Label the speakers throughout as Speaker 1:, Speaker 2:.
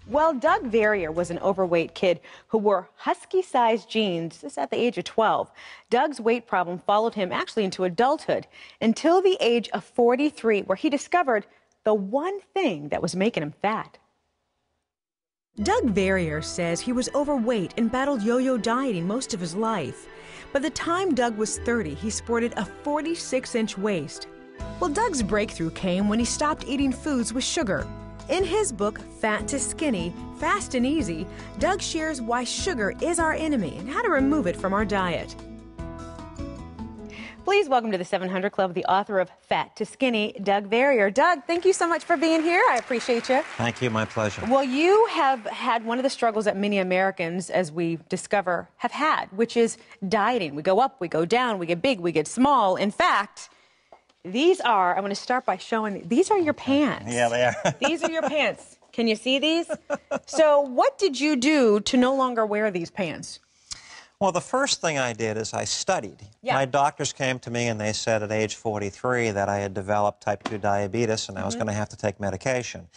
Speaker 1: Well, Doug Varrieur was an overweight kid who wore husky-sized jeans just at the age of 12. Doug's weight problem followed him actually into adulthood until the age of 43, where he discovered the one thing that was making him fat. Doug Varrieur says he was overweight and battled yo-yo dieting most of his life. By the time Doug was 30, he sported a 46-inch waist. Well, Doug's breakthrough came when he stopped eating foods with sugar. In his book, Fat to Skinny, Fast and Easy, Doug shares why sugar is our enemy and how to remove it from our diet. Please welcome to the 700 Club the author of Fat to Skinny, Doug Varrieur. Doug, thank you so much for being here. I appreciate you.
Speaker 2: Thank you. My pleasure.
Speaker 1: Well, you have had one of the struggles that many Americans, as we discover, have had, which is dieting. We go up, we go down, we get big, we get small. In fact, these are, I'm going to start by showing, these are your pants.
Speaker 2: Yeah, they are.
Speaker 1: These are your pants. Can you see these? So what did you do to no longer wear these pants?
Speaker 2: Well, the first thing I did is I studied.
Speaker 1: Yeah.
Speaker 2: My doctors came to me and they said at age 43 that I had developed type 2 diabetes and I was going to have to take medication.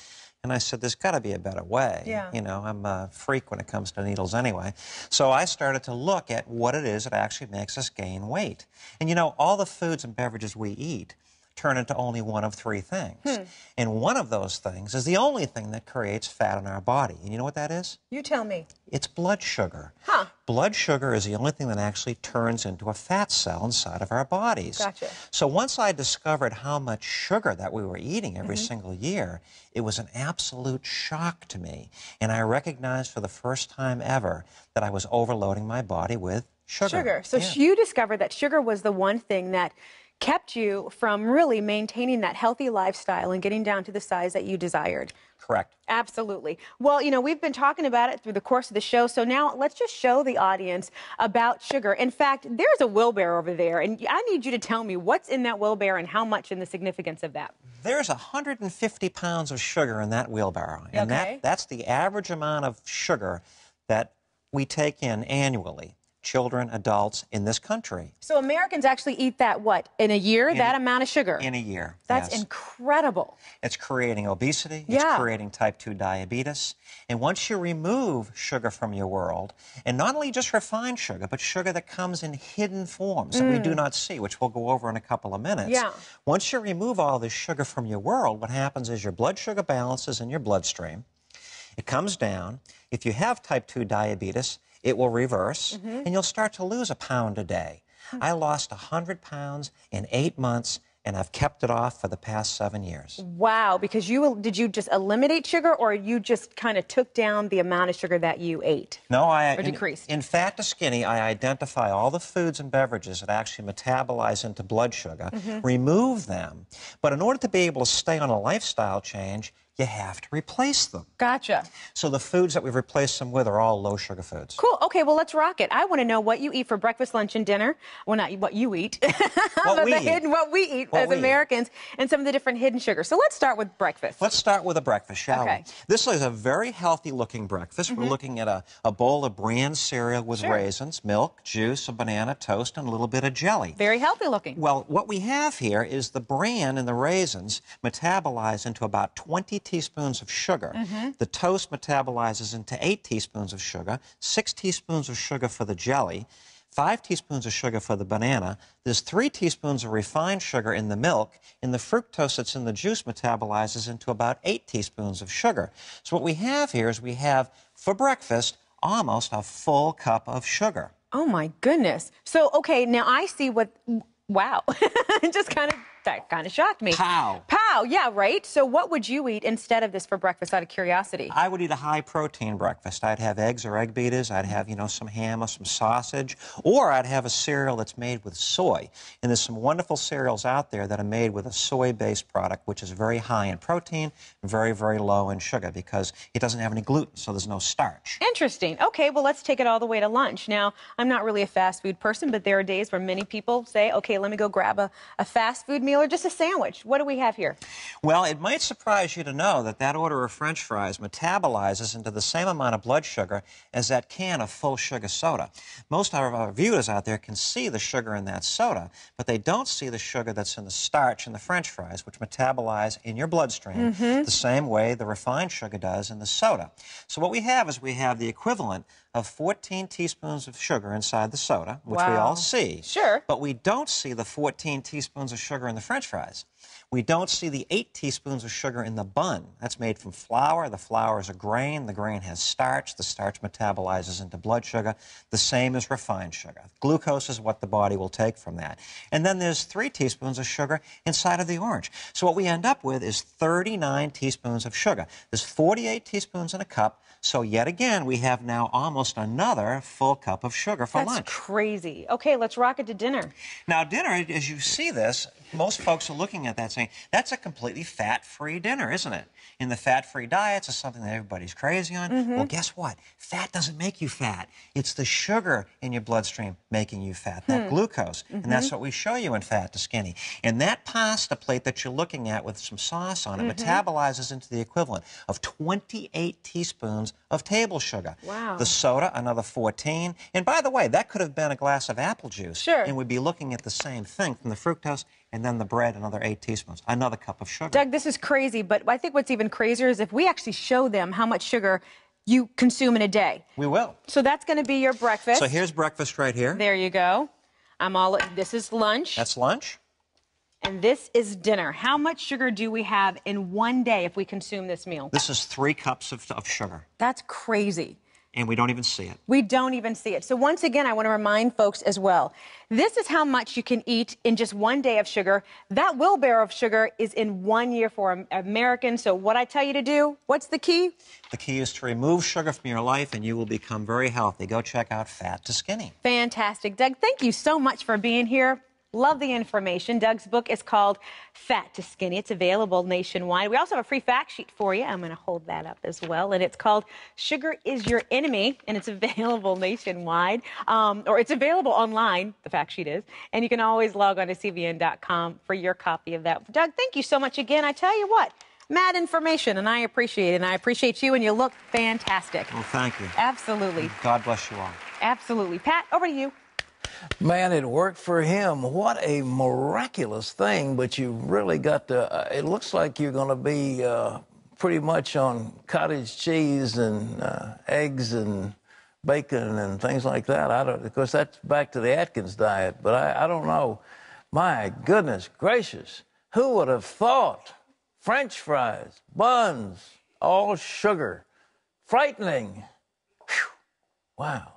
Speaker 2: And I said, there's got to be a better way.
Speaker 1: Yeah.
Speaker 2: You know, I'm a freak when it comes to needles anyway. So I started to look at what it is that actually makes us gain weight. And you know, all the foods and beverages we eat turn into only one of three things. And one of those things is the only thing that creates fat in our body. And you know what that is?
Speaker 1: You tell me.
Speaker 2: It's blood sugar.
Speaker 1: Huh.
Speaker 2: Blood sugar is the only thing that actually turns into a fat cell inside of our bodies.
Speaker 1: Gotcha.
Speaker 2: So once I discovered how much sugar that we were eating every single year, it was an absolute shock to me. And I recognized for the first time ever that I was overloading my body with sugar.
Speaker 1: So you discovered that sugar was the one thing that kept you from really maintaining that healthy lifestyle and getting down to the size that you desired.
Speaker 2: Correct.
Speaker 1: Absolutely. Well, you know, we've been talking about it through the course of the show, so now let's just show the audience about sugar. In fact, there's a wheelbarrow over there, and I need you to tell me what's in that wheelbarrow and how much and the significance of that.
Speaker 2: There's 150 pounds of sugar in that wheelbarrow, and that's the average amount of sugar that we take in annually. Children, adults in this country.
Speaker 1: So Americans actually eat that, what, in a year, that amount of sugar?
Speaker 2: In a year,
Speaker 1: That's incredible.
Speaker 2: It's creating obesity. It's creating type 2 diabetes. And once you remove sugar from your world, and not only just refined sugar, but sugar that comes in hidden forms that we do not see, which we'll go over in a couple of minutes. Once you remove all this sugar from your world, what happens is your blood sugar balances in your bloodstream. It comes down. If you have type 2 diabetes, it will reverse, and you'll start to lose a pound a day. I lost 100 pounds in 8 months, and I've kept it off for the past 7 years.
Speaker 1: Wow, because did you just eliminate sugar, or you just kind of took down the amount of sugar that you ate?
Speaker 2: No,
Speaker 1: or decreased?
Speaker 2: In Fat to Skinny, I identify all the foods and beverages that actually metabolize into blood sugar, remove them, but in order to be able to stay on a lifestyle change, you have to replace them.
Speaker 1: Gotcha.
Speaker 2: So the foods that we've replaced them with are all low-sugar foods.
Speaker 1: Cool. Okay, well, let's rock it. I want to know what you eat for breakfast, lunch, and dinner. Well, not what you eat. What we eat as Americans, and some of the different hidden sugars. So let's start with breakfast.
Speaker 2: Let's start with a breakfast, shall we? This is a very healthy-looking breakfast. We're looking at a bowl of bran cereal with raisins, milk, juice, a banana, toast, and a little bit of jelly.
Speaker 1: Very healthy-looking.
Speaker 2: Well, what we have here is the bran and the raisins metabolize into about 20 teaspoons of sugar. The toast metabolizes into 8 teaspoons of sugar, 6 teaspoons of sugar for the jelly, 5 teaspoons of sugar for the banana. There's 3 teaspoons of refined sugar in the milk, and the fructose that's in the juice metabolizes into about 8 teaspoons of sugar. So what we have here is we have, for breakfast, almost a full cup of sugar.
Speaker 1: Oh, my goodness. So, okay, now I see what... Wow. That kind of shocked me.
Speaker 2: Pow.
Speaker 1: Pow, yeah, right? So what would you eat instead of this for breakfast, out of curiosity?
Speaker 2: I would eat a high-protein breakfast. I'd have eggs or egg beaters. I'd have, you know, some ham or some sausage. Or I'd have a cereal that's made with soy. And there's some wonderful cereals out there that are made with a soy-based product, which is very high in protein and very, very low in sugar because it doesn't have any gluten, so there's no starch.
Speaker 1: Interesting. Okay, well, let's take it all the way to lunch. Now, I'm not really a fast food person, but there are days where many people say, okay, let me go grab a fast food meal or just a sandwich. What do we have here?
Speaker 2: Well, it might surprise you to know that that order of French fries metabolizes into the same amount of blood sugar as that can of full sugar soda. Most of our viewers out there can see the sugar in that soda, but they don't see the sugar that's in the starch in the French fries, which metabolize in your bloodstream the same way the refined sugar does in the soda. So what we have is we have the equivalent of 14 teaspoons of sugar inside the soda, which we all see.
Speaker 1: Sure.
Speaker 2: But we don't see the 14 teaspoons of sugar in the French fries. We don't see the 8 teaspoons of sugar in the bun. That's made from flour. The flour is a grain. The grain has starch. The starch metabolizes into blood sugar. The same as refined sugar. Glucose is what the body will take from that. And then there's 3 teaspoons of sugar inside of the orange. So what we end up with is 39 teaspoons of sugar. There's 48 teaspoons in a cup. So yet again, we have now almost another full cup of sugar for lunch.
Speaker 1: That's crazy. Okay, let's rock it to dinner.
Speaker 2: Now, dinner, as you see this, most folks are looking at that saying, that's a completely fat-free dinner, isn't it? In the fat-free diets is something that everybody's crazy on. Well, guess what? Fat doesn't make you fat. It's the sugar in your bloodstream making you fat, that glucose. And that's what we show you in Fat to Skinny. And that pasta plate that you're looking at with some sauce on it metabolizes into the equivalent of 28 teaspoons of table sugar.
Speaker 1: Wow.
Speaker 2: The soda, another 14. And by the way, that could have been a glass of apple juice.
Speaker 1: Sure.
Speaker 2: And we'd be looking at the same thing from the fructose, and then the bread, another 8 teaspoons, another cup of sugar.
Speaker 1: Doug, this is crazy, but I think what's even crazier is if we actually show them how much sugar you consume in a day.
Speaker 2: We will.
Speaker 1: So that's going to be your breakfast.
Speaker 2: So here's breakfast right here.
Speaker 1: There you go. This is lunch.
Speaker 2: That's lunch.
Speaker 1: And this is dinner. How much sugar do we have in one day if we consume this meal?
Speaker 2: This is 3 cups of sugar.
Speaker 1: That's crazy.
Speaker 2: And we don't even see it.
Speaker 1: We don't even see it. So once again, I want to remind folks as well, this is how much you can eat in just one day of sugar. That wheelbarrow of sugar is in 1 year for Americans. So what I tell you to do, what's the key?
Speaker 2: The key is to remove sugar from your life, and you will become very healthy. Go check out Fat to Skinny.
Speaker 1: Fantastic. Doug, thank you so much for being here. Love the information. Doug's book is called Fat to Skinny. It's available nationwide. We also have a free fact sheet for you. I'm going to hold that up as well. And it's called Sugar is Your Enemy, and it's available nationwide. Or it's available online, the fact sheet is. And you can always log on to cbn.com for your copy of that. Doug, thank you so much again. I tell you what, mad information, and I appreciate it. And I appreciate you, and you look fantastic.
Speaker 2: Well, thank you.
Speaker 1: Absolutely.
Speaker 2: God bless you all.
Speaker 1: Absolutely. Pat, over to you.
Speaker 3: Man, it worked for him. What a miraculous thing, but you really got to, it looks like you're going to be pretty much on cottage cheese and eggs and bacon and things like that. Of course, that's back to the Atkins diet, but I don't know. My goodness gracious, who would have thought? French fries, buns, all sugar. Frightening. Whew. Wow.